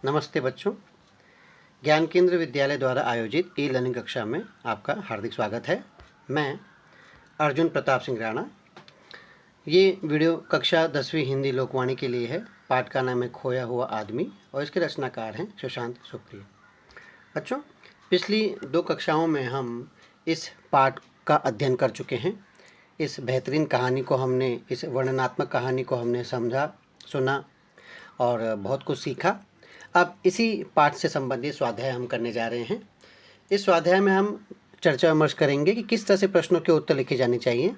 नमस्ते बच्चों। ज्ञान केंद्र विद्यालय द्वारा आयोजित ई लर्निंग कक्षा में आपका हार्दिक स्वागत है। मैं अर्जुन प्रताप सिंह राणा। ये वीडियो कक्षा 10वीं हिंदी लोकवाणी के लिए है। पाठ का नाम है खोया हुआ आदमी और इसके रचनाकार हैं सुशांत सुप्रिय। बच्चों, पिछली 2 कक्षाओं में हम इस पाठ का अध्ययन कर चुके हैं। इस बेहतरीन कहानी को हमने, इस वर्णनात्मक कहानी को हमने समझा, सुना और बहुत कुछ सीखा। अब इसी पाठ से संबंधित स्वाध्याय हम करने जा रहे हैं। इस स्वाध्याय में हम चर्चा विमर्श करेंगे कि किस तरह से प्रश्नों के उत्तर लिखे जाने चाहिए।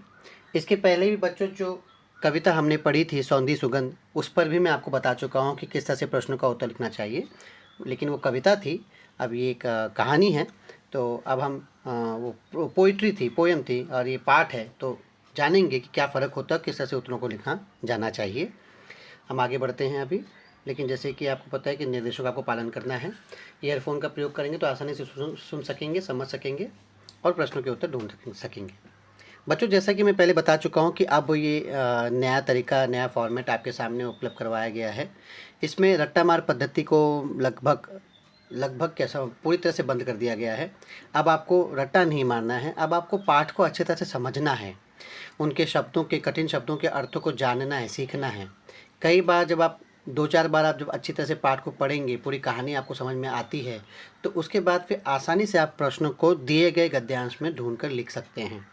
इसके पहले भी बच्चों जो कविता हमने पढ़ी थी सौंधी सुगंध, उस पर भी मैं आपको बता चुका हूँ कि किस तरह से प्रश्नों का उत्तर लिखना चाहिए। लेकिन वो कविता थी, अब ये एक कहानी है। तो अब हम वो पोइट्री थी, पोयम थी, और ये पाठ है। तो जानेंगे कि क्या फ़र्क होता है, किस तरह से उत्तरों को लिखा जाना चाहिए। हम आगे बढ़ते हैं अभी। लेकिन जैसे कि आपको पता है कि निर्देशों का आपको पालन करना है। ईयरफोन का प्रयोग करेंगे तो आसानी से सुन सकेंगे, समझ सकेंगे और प्रश्नों के उत्तर ढूंढ सकेंगे। बच्चों, जैसा कि मैं पहले बता चुका हूं कि अब ये नया तरीका, नया फॉर्मेट आपके सामने उपलब्ध करवाया गया है। इसमें रट्टा मार पद्धति को लगभग कैसा पूरी तरह से बंद कर दिया गया है। अब आपको रट्टा नहीं मारना है, अब आपको पाठ को अच्छी तरह से समझना है, उनके शब्दों के, कठिन शब्दों के अर्थों को जानना है, सीखना है। कई बार जब आप 2-4 बार आप जब अच्छी तरह से पाठ को पढ़ेंगे, पूरी कहानी आपको समझ में आती है, तो उसके बाद फिर आसानी से आप प्रश्नों को दिए गए गद्यांश में ढूंढकर लिख सकते हैं।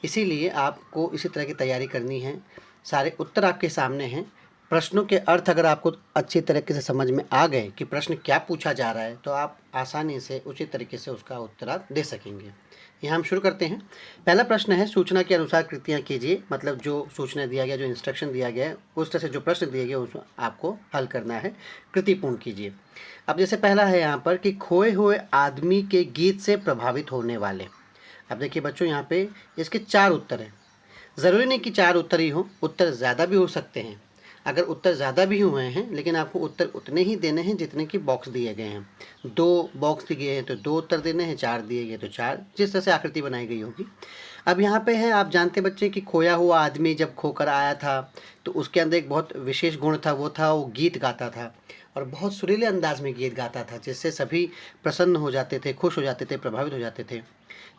इसीलिए आपको इसी तरह की तैयारी करनी है। सारे उत्तर आपके सामने हैं। प्रश्नों के अर्थ अगर आपको अच्छी तरीके से समझ में आ गए कि प्रश्न क्या पूछा जा रहा है, तो आप आसानी से उचित तरीके से उसका उत्तर आप दे सकेंगे। यहाँ हम शुरू करते हैं। पहला प्रश्न है, सूचना के अनुसार कृतियाँ कीजिए। मतलब जो सूचना दिया गया, जो इंस्ट्रक्शन दिया गया है, उस तरह से जो प्रश्न दिए गए उसमें आपको हल करना है। कृतिपूर्ण कीजिए। अब जैसे पहला है यहाँ पर कि खोए हुए आदमी के गीत से प्रभावित होने वाले। अब देखिए बच्चों, यहाँ पे इसके 4 उत्तर हैं। ज़रूरी नहीं कि 4 उत्तर ही हो, उत्तर ज़्यादा भी हो सकते हैं। अगर उत्तर ज़्यादा भी हुए हैं, लेकिन आपको उत्तर उतने ही देने हैं जितने कि बॉक्स दिए गए हैं। 2 बॉक्स दिए हैं तो 2 उत्तर देने हैं, 4 दिए गए तो 4, जिस तरह से आकृति बनाई गई होगी। अब यहाँ पे है, आप जानते बच्चे कि खोया हुआ आदमी जब खोकर आया था तो उसके अंदर एक बहुत विशेष गुण था, वो था वो गीत गाता था और बहुत सुरीले अंदाज में गीत गाता था, जिससे सभी प्रसन्न हो जाते थे, खुश हो जाते थे, प्रभावित हो जाते थे।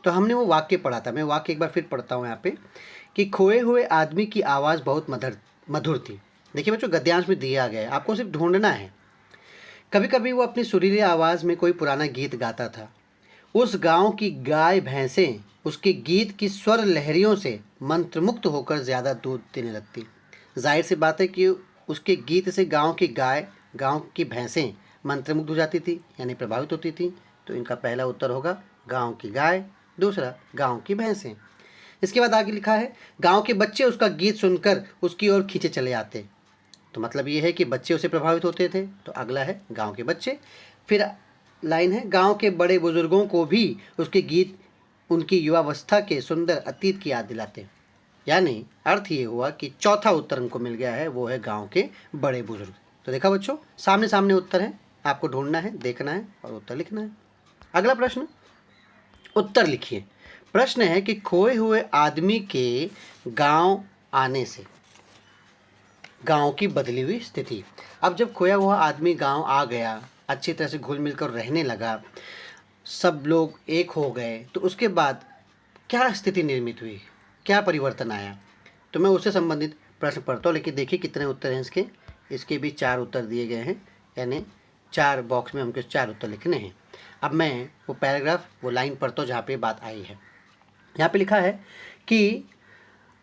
तो हमने वो वाक्य पढ़ा था। मैं वाक्य एक बार फिर पढ़ता हूँ यहाँ पे कि खोए हुए आदमी की आवाज़ बहुत मधुर थी। देखिए बच्चों, गद्यांश में दिया गया है, आपको सिर्फ ढूंढना है। कभी कभी वो अपनी सुरीली आवाज़ में कोई पुराना गीत गाता था। उस गांव की गाय भैंसें उसके गीत की स्वर लहरियों से मंत्रमुग्ध होकर ज़्यादा दूध देने लगती। जाहिर सी बात है कि उसके गीत से गांव की गाय, गांव की भैंसें मंत्रमुग्ध हो जाती थी, यानी प्रभावित होती थी। तो इनका पहला उत्तर होगा गांव की गाय, दूसरा गांव की भैंसें। इसके बाद आगे लिखा है, गांव के बच्चे उसका गीत सुनकर उसकी ओर खींचे चले आते। तो मतलब ये है कि बच्चे उसे प्रभावित होते थे। तो अगला है गांव के बच्चे। फिर लाइन है, गांव के बड़े बुजुर्गों को भी उसके गीत उनकी युवावस्था के सुंदर अतीत की याद दिलाते। यानी अर्थ ये हुआ कि चौथा उत्तर हमको मिल गया है, वो है गांव के बड़े बुजुर्ग। तो देखा बच्चों, सामने सामने उत्तर है, आपको ढूंढना है, देखना है और उत्तर लिखना है। अगला प्रश्न, उत्तर लिखिए। प्रश्न है कि खोए हुए आदमी के गांव आने से गांव की बदली हुई स्थिति। अब जब खोया हुआ आदमी गांव आ गया, अच्छी तरह से घुल मिल कर रहने लगा, सब लोग एक हो गए, तो उसके बाद क्या स्थिति निर्मित हुई, क्या परिवर्तन आया। तो मैं उससे संबंधित प्रश्न पढ़ता हूँ। लेकिन देखिए कितने उत्तर हैं इसके। इसके भी 4 उत्तर दिए गए हैं, यानी 4 बॉक्स में हमको 4 उत्तर लिखने हैं। अब मैं वो पैराग्राफ, वो लाइन पढ़ता हूँ जहाँ पे बात आई है। यहाँ पे लिखा है कि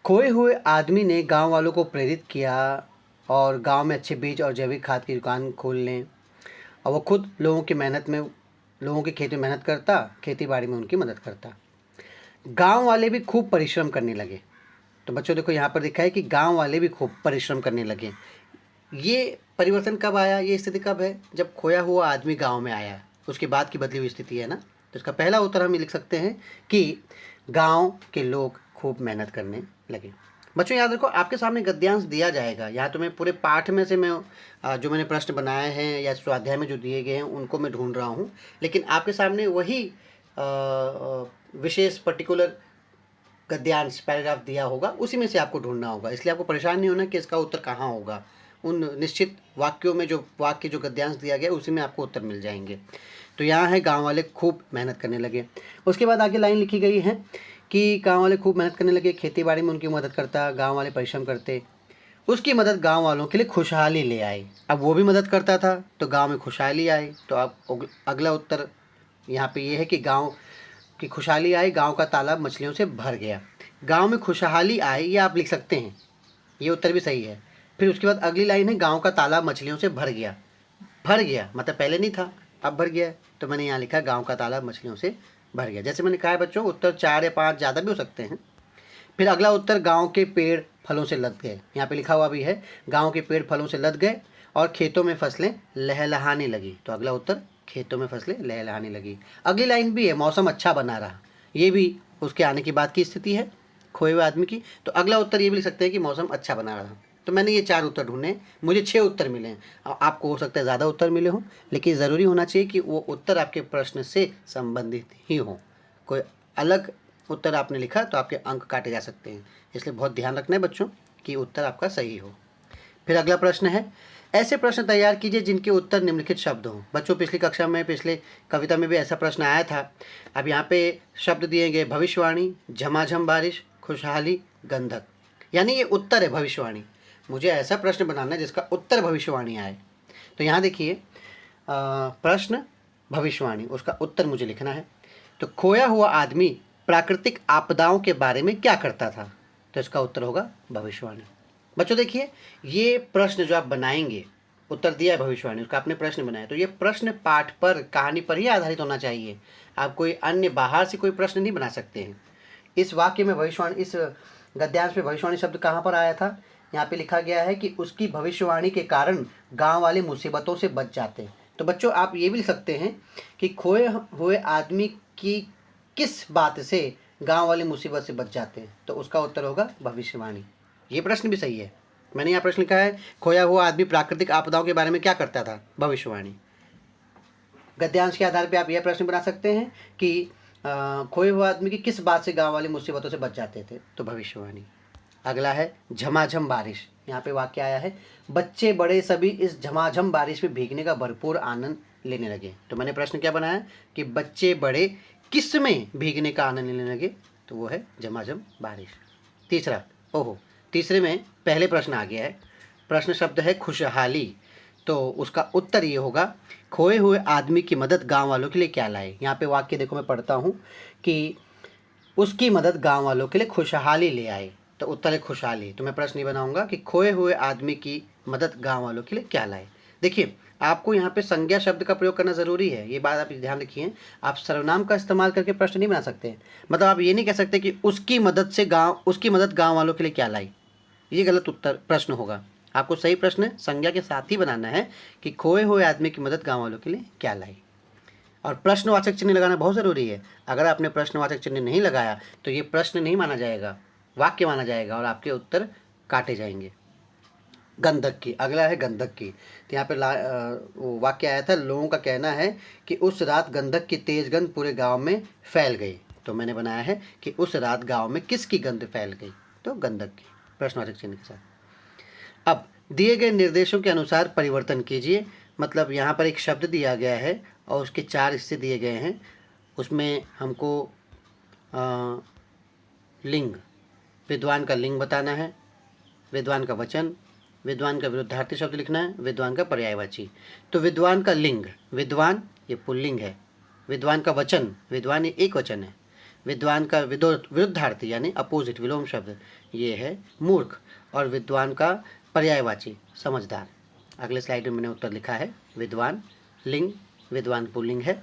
खोए हुए आदमी ने गांव वालों को प्रेरित किया और गांव में अच्छे बीज और जैविक खाद की दुकान खोल लें, और वो खुद लोगों की खेती में मेहनत करता, खेती बाड़ी में उनकी मदद करता। गांव वाले भी खूब परिश्रम करने लगे। तो बच्चों देखो, यहाँ पर लिखा है कि गांव वाले भी खूब परिश्रम करने लगे। ये परिवर्तन कब आया, ये स्थिति कब है, जब खोया हुआ आदमी गांव में आया, उसके बाद की बदली हुई स्थिति है ना। तो इसका पहला उत्तर हम लिख सकते हैं कि गांव के लोग खूब मेहनत करने लगे। बच्चों याद रखो, आपके सामने गद्यांश दिया जाएगा। यहाँ तो मैं पूरे पाठ में से मैं जो मैंने प्रश्न बनाए हैं या स्वाध्याय में जो दिए गए हैं उनको मैं ढूंढ रहा हूँ, लेकिन आपके सामने वही विशेष पर्टिकुलर गद्यांश पैराग्राफ दिया होगा, उसी में से आपको ढूंढना होगा। इसलिए आपको परेशान नहीं होना कि इसका उत्तर कहाँ होगा, उन निश्चित वाक्यों में जो वाक्य जो गद्यांश दिया गया उसी में आपको उत्तर मिल जाएंगे। तो यहाँ है गांव वाले खूब मेहनत करने लगे। उसके बाद आगे लाइन लिखी गई है कि गांव वाले खूब मेहनत करने लगे, खेती बाड़ी में उनकी मदद करता, गांव वाले परिश्रम करते, उसकी मदद गांव वालों के लिए खुशहाली ले आई। अब वो भी मदद करता था तो गांव में खुशहाली आई। तो अब अगला उत्तर यहाँ पे ये है कि गांव की खुशहाली आई, गांव का तालाब मछलियों से भर गया। गांव में खुशहाली आई, ये आप लिख सकते हैं, ये उत्तर भी सही है। फिर उसके बाद अगली लाइन है गांव का तालाब मछलियों से भर गया। भर गया मतलब पहले नहीं था, अब भर गया है। तो मैंने यहाँ लिखा गांव का तालाब मछलियों से भर गया। जैसे मैंने कहा है बच्चों, उत्तर 4 या 5 ज़्यादा भी हो सकते हैं। फिर अगला उत्तर गांव के पेड़ फलों से लद गए। यहाँ पे लिखा हुआ भी है गांव के पेड़ फलों से लद गए और खेतों में फसलें लहलहाने लगी। तो अगला उत्तर खेतों में फसलें लहलहाने लगी। अगली लाइन भी है मौसम अच्छा बना रहा, ये भी उसके आने के बाद की स्थिति है खोए हुए आदमी की। तो अगला उत्तर ये भी लिख सकते हैं कि मौसम अच्छा बना रहा। तो मैंने ये 4 उत्तर ढूंढे, मुझे 6 उत्तर मिले हैं। आपको हो सकता है ज़्यादा उत्तर मिले हों, लेकिन ज़रूरी होना चाहिए कि वो उत्तर आपके प्रश्न से संबंधित ही हों। कोई अलग उत्तर आपने लिखा तो आपके अंक काटे जा सकते हैं, इसलिए बहुत ध्यान रखना है बच्चों कि उत्तर आपका सही हो। फिर अगला प्रश्न है, ऐसे प्रश्न तैयार कीजिए जिनके उत्तर निम्नलिखित शब्द हों। बच्चों पिछली कक्षा में, पिछले कविता में भी ऐसा प्रश्न आया था। अब यहाँ पे शब्द दिए गए भविष्यवाणी, झमाझम बारिश, खुशहाली, गंधक, यानी ये उत्तर है भविष्यवाणी। मुझे ऐसा प्रश्न बनाना है जिसका उत्तर भविष्यवाणी आए। तो यहाँ देखिए प्रश्न भविष्यवाणी, उसका उत्तर मुझे लिखना है। तो खोया हुआ आदमी प्राकृतिक आपदाओं के बारे में क्या करता था? तो इसका उत्तर होगा भविष्यवाणी। बच्चों देखिए, ये प्रश्न जो आप बनाएंगे, उत्तर दिया है भविष्यवाणी, उसका आपने प्रश्न बनाया, तो ये प्रश्न पाठ पर, कहानी पर ही आधारित होना चाहिए। आप कोई अन्य बाहर से कोई प्रश्न नहीं बना सकते हैं। इस वाक्य में भविष्यवाणी, इस गद्यांश में भविष्यवाणी शब्द कहाँ पर आया था? यहाँ पे लिखा गया है कि उसकी भविष्यवाणी के कारण गांव वाले मुसीबतों से बच जाते हैं। तो बच्चों आप ये भी लिख सकते हैं कि खोए हुए आदमी की किस बात से गांव वाले मुसीबत से बच जाते हैं? तो उसका उत्तर होगा भविष्यवाणी। ये प्रश्न भी सही है। मैंने यहाँ प्रश्न लिखा है खोया हुआ आदमी प्राकृतिक आपदाओं के बारे में क्या करता था? भविष्यवाणी। गद्यांश के आधार पर आप यह प्रश्न बना सकते हैं कि खोए हुए आदमी की किस बात से गांव वाले मुसीबतों से बच जाते थे? तो भविष्यवाणी। अगला है झमाझम बारिश। यहाँ पे वाक्य आया है बच्चे बड़े सभी इस झमाझम बारिश में भीगने का भरपूर आनंद लेने लगे। तो मैंने प्रश्न क्या बनाया कि बच्चे बड़े किस में भीगने का आनंद लेने लगे? तो वो है झमाझम बारिश। तीसरा, तीसरे में पहले प्रश्न आ गया है। प्रश्न शब्द है खुशहाली। तो उसका उत्तर ये होगा खोए हुए आदमी की मदद गांव वालों के लिए क्या लाए। यहाँ पे वाक्य देखो, मैं पढ़ता हूँ कि उसकी मदद गांव वालों के लिए खुशहाली ले आए। तो उत्तर है खुशहाली। तो मैं प्रश्न नहीं बनाऊंगा कि खोए हुए आदमी की मदद गांव वालों के लिए क्या लाए। देखिए, आपको यहाँ पे संज्ञा शब्द का प्रयोग करना ज़रूरी है, ये बात आप ध्यान रखिए। आप सर्वनाम का इस्तेमाल करके प्रश्न नहीं बना सकते। मतलब आप ये नहीं कह सकते कि उसकी मदद गाँव वालों के लिए क्या लाई, ये गलत उत्तर प्रश्न होगा। आपको सही प्रश्न संज्ञा के साथ ही बनाना है कि खोए हुए आदमी की मदद गाँव वालों के लिए क्या लाई। और प्रश्नवाचक चिन्ह लगाना बहुत ज़रूरी है। अगर आपने प्रश्नवाचक चिन्ह नहीं लगाया तो ये प्रश्न नहीं माना जाएगा, वाक्य माना जाएगा और आपके उत्तर काटे जाएंगे। गंधक की, अगला है गंधक की। तो यहाँ पे वो वाक्य आया था लोगों का कहना है कि उस रात गंधक की तेज गंध पूरे गांव में फैल गई। तो मैंने बनाया है कि उस रात गांव में किसकी गंध फैल गई? तो गंधक की, प्रश्नवाचक चिन्ह के साथ। अब दिए गए निर्देशों के अनुसार परिवर्तन कीजिए। मतलब यहाँ पर एक शब्द दिया गया है और उसके 4 हिस्से दिए गए हैं। उसमें हमको लिंग, विद्वान का लिंग बताना है, विद्वान का वचन, विद्वान का विरुद्धार्थी शब्द लिखना है, विद्वान का पर्यायवाची। तो विद्वान का लिंग, विद्वान ये पुल्लिंग है। विद्वान का वचन, विद्वान ये एक वचन है। विद्वान का विरुद्धार्थी यानी अपोजिट, विलोम शब्द, ये है मूर्ख। और विद्वान का पर्यायवाची समझदार। अगले स्लाइड में मैंने उत्तर लिखा है विद्वान लिंग, विद्वान पुल्लिंग है,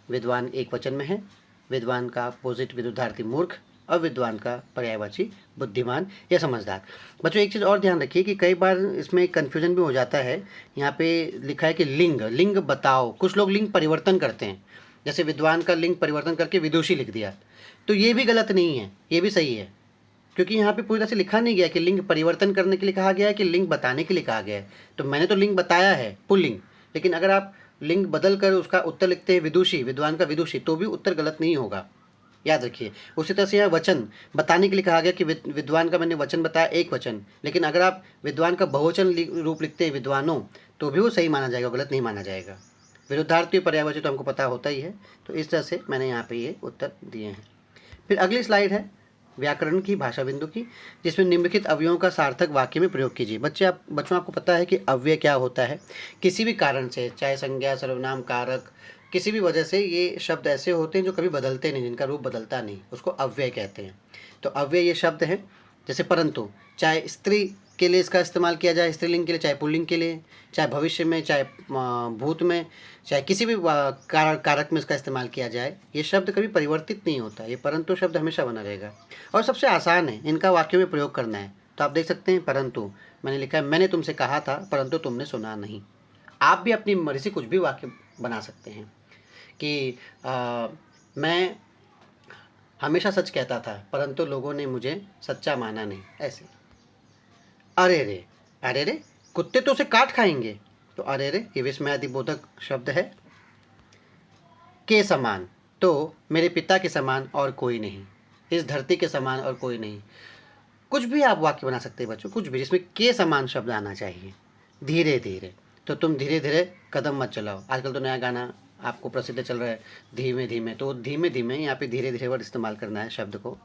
विद्वान एक वचन में है, विद्वान का अपोजिट विरुद्धार्थी मूर्ख और विद्वान का पर्यायवाची बुद्धिमान या समझदार। बच्चों एक चीज़ और ध्यान रखिए कि कई बार इसमें कन्फ्यूजन भी हो जाता है। यहाँ पे लिखा है कि लिंग, लिंग बताओ। कुछ लोग लिंग परिवर्तन करते हैं, जैसे विद्वान का लिंग परिवर्तन करके विदुषी लिख दिया। तो ये भी गलत नहीं है, ये भी सही है, क्योंकि यहाँ पे पूरी तरह से लिखा नहीं गया कि लिंग परिवर्तन करने के लिए कहा गया है कि लिंग बताने के लिए कहा गया है। तो मैंने तो लिंग बताया है पुल्लिंग, लेकिन अगर आप लिंग बदल कर उसका उत्तर लिखते हैं विदुषी, विद्वान का विदुषी, तो भी उत्तर गलत नहीं होगा। याद रखिए। उसी तरह से यहाँ वचन बताने के लिए कहा गया कि विद्वान का मैंने वचन बताया एक वचन, लेकिन अगर आप विद्वान का बहुवचन रूप लिखते हैं विद्वानों, तो भी वो सही माना जाएगा, गलत नहीं माना जाएगा। विरुद्धार्थी पर्यायवाची तो हमको पता होता ही है। तो इस तरह से मैंने यहाँ पे ये उत्तर दिए हैं। फिर अगली स्लाइड है व्याकरण की, भाषा बिंदु की, जिसमें निम्नलिखित अवयवों का सार्थक वाक्य में प्रयोग कीजिए। बच्चों आपको पता है कि अव्यय क्या होता है। किसी भी कारण से, चाहे संज्ञा, सर्वनाम, कारक, किसी भी वजह से ये शब्द ऐसे होते हैं जो कभी बदलते नहीं, जिनका रूप बदलता नहीं, उसको अव्यय कहते हैं। तो अव्यय ये शब्द है। जैसे परंतु, चाहे स्त्री के लिए इसका इस्तेमाल किया जाए, स्त्रीलिंग के लिए, चाहे पुल्लिंग के लिए, चाहे भविष्य में, चाहे भूत में, चाहे किसी भी कारक में इसका इस्तेमाल किया जाए, ये शब्द कभी परिवर्तित नहीं होता। ये परंतु शब्द हमेशा बना रहेगा और सबसे आसान है इनका वाक्यों में प्रयोग करना है। तो आप देख सकते हैं, परंतु मैंने लिखा है, मैंने तुमसे कहा था परंतु तुमने सुना नहीं। आप भी अपनी मर्जी से कुछ भी वाक्य बना सकते हैं कि मैं हमेशा सच कहता था परंतु लोगों ने मुझे सच्चा माना नहीं, ऐसे। अरे रे कुत्ते तो उसे काट खाएंगे। तो अरे रे ये विस्मयादिबोधक शब्द है। के समान, तो मेरे पिता के समान और कोई नहीं, इस धरती के समान और कोई नहीं। कुछ भी आप वाक्य बना सकते हैं बच्चों, कुछ भी जिसमें के समान शब्द आना चाहिए। धीरे धीरे, तो तुम धीरे धीरे कदम मत चलाओ। आजकल तो नया गाना आपको प्रसिद्ध चल रहा है, धीमे धीमे। तो धीमे धीमे यहाँ पे धीरे धीरे वर्ड इस्तेमाल करना है शब्द को।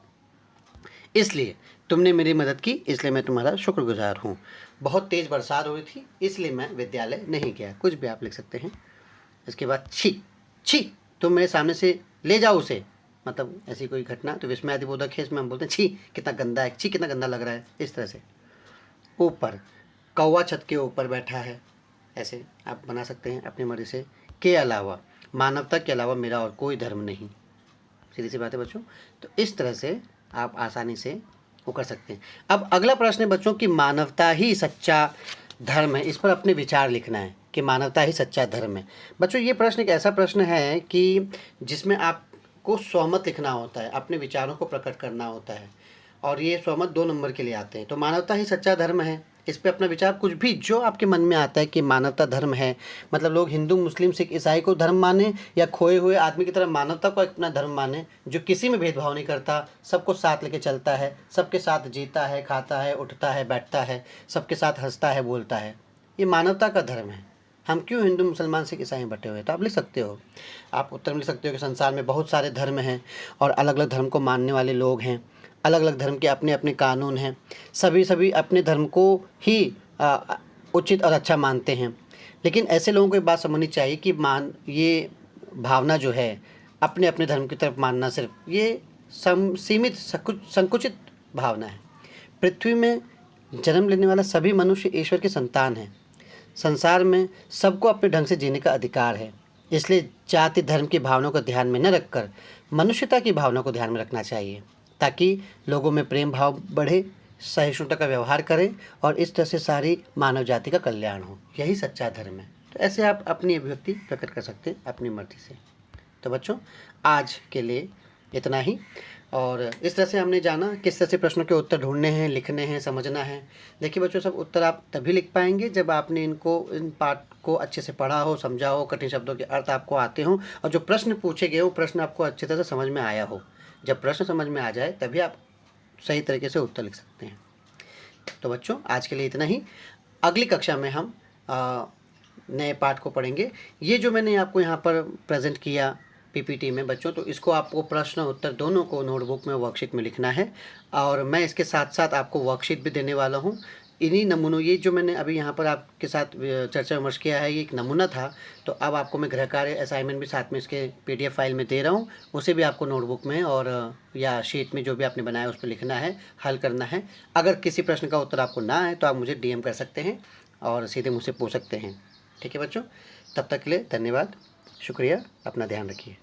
इसलिए तुमने मेरी मदद की, इसलिए मैं तुम्हारा शुक्रगुजार हूँ। बहुत तेज़ बरसात हो रही थी, इसलिए मैं विद्यालय नहीं गया। कुछ भी आप लिख सकते हैं। इसके बाद छी छी, तुम मेरे सामने से ले जाओ उसे, मतलब ऐसी कोई घटना। तो विस्मयादिबोधक है, इसमें हम बोलते हैं छी कितना गंदा है, छी कितना गंदा लग रहा है, इस तरह से। ऊपर, कौवा छत के ऊपर बैठा है, ऐसे आप बना सकते हैं अपनी मर्जी से। के अलावा, मानवता के अलावा मेरा और कोई धर्म नहीं। सीधी सी बात है बच्चों। तो इस तरह से आप आसानी से वो कर सकते हैं। अब अगला प्रश्न है बच्चों कि मानवता ही सच्चा धर्म है। इस पर अपने विचार लिखना है कि मानवता ही सच्चा धर्म है। बच्चों ये प्रश्न एक ऐसा प्रश्न है कि जिसमें आपको स्वमत लिखना होता है, अपने विचारों को प्रकट करना होता है, और ये स्वमत 2 नंबर के लिए आते हैं। तो मानवता ही सच्चा धर्म है, इस पे अपना विचार, कुछ भी जो आपके मन में आता है कि मानवता धर्म है, मतलब लोग हिंदू, मुस्लिम, सिख, ईसाई को धर्म माने, या खोए हुए आदमी की तरह मानवता को अपना धर्म माने, जो किसी में भेदभाव नहीं करता, सबको साथ लेके चलता है, सबके साथ जीता है, खाता है, उठता है, बैठता है, सबके साथ हंसता है, बोलता है। ये मानवता का धर्म है। हम क्यों हिंदू, मुसलमान, सिख, ईसाई बटे हुए? तो आप लिख सकते हो, आप उत्तर में लिख सकते हो कि संसार में बहुत सारे धर्म हैं और अलग अलग धर्म को मानने वाले लोग हैं, अलग अलग धर्म के अपने अपने कानून हैं, सभी अपने धर्म को ही उचित और अच्छा मानते हैं। लेकिन ऐसे लोगों को एक बात समझनी चाहिए कि ये भावना जो है अपने अपने धर्म की तरफ मानना, सिर्फ ये सीमित संकुचित भावना है। पृथ्वी में जन्म लेने वाला सभी मनुष्य ईश्वर के संतान हैं। संसार में सबको अपने ढंग से जीने का अधिकार है। इसलिए जाति धर्म की भावनाओं को ध्यान में न रखकर मनुष्यता की भावना को ध्यान में रखना चाहिए, ताकि लोगों में प्रेम भाव बढ़े, सहिष्णुता का व्यवहार करें और इस तरह से सारी मानव जाति का कल्याण हो। यही सच्चा धर्म है। तो ऐसे आप अपनी अभिव्यक्ति प्रकट कर सकते हैं अपनी मर्जी से। तो बच्चों आज के लिए इतना ही। और इस तरह से हमने जाना किस तरह से प्रश्नों के उत्तर ढूंढने हैं, लिखने हैं, समझना है। देखिए बच्चों, सब उत्तर आप तभी लिख पाएंगे जब आपने इन पाठ को अच्छे से पढ़ा हो, समझा हो, कठिन शब्दों के अर्थ आपको आते हों, और जो प्रश्न पूछे गए वो प्रश्न आपको अच्छी तरह से समझ में आया हो। जब प्रश्न समझ में आ जाए तभी आप सही तरीके से उत्तर लिख सकते हैं। तो बच्चों आज के लिए इतना ही। अगली कक्षा में हम नए पाठ को पढ़ेंगे। ये जो मैंने आपको यहाँ पर प्रेजेंट किया पीपीटी में बच्चों, तो इसको आपको प्रश्न उत्तर दोनों को नोटबुक में, वर्कशीट में लिखना है। और मैं इसके साथ साथ आपको वर्कशीट भी देने वाला हूँ। इन्हीं नमूनों, ये जो मैंने अभी यहाँ पर आपके साथ चर्चा विमर्श किया है, ये एक नमूना था। तो अब आपको मैं गृह कार्य असाइनमेंट भी साथ में इसके PDF फाइल में दे रहा हूँ। उसे भी आपको नोटबुक में और या शीट में जो भी आपने बनाया उस पर लिखना है, हल करना है। अगर किसी प्रश्न का उत्तर आपको ना आए तो आप मुझे DM कर सकते हैं और सीधे मुझसे पूछ सकते हैं। ठीक है बच्चों, तब तक के लिए धन्यवाद, शुक्रिया, अपना ध्यान रखिए।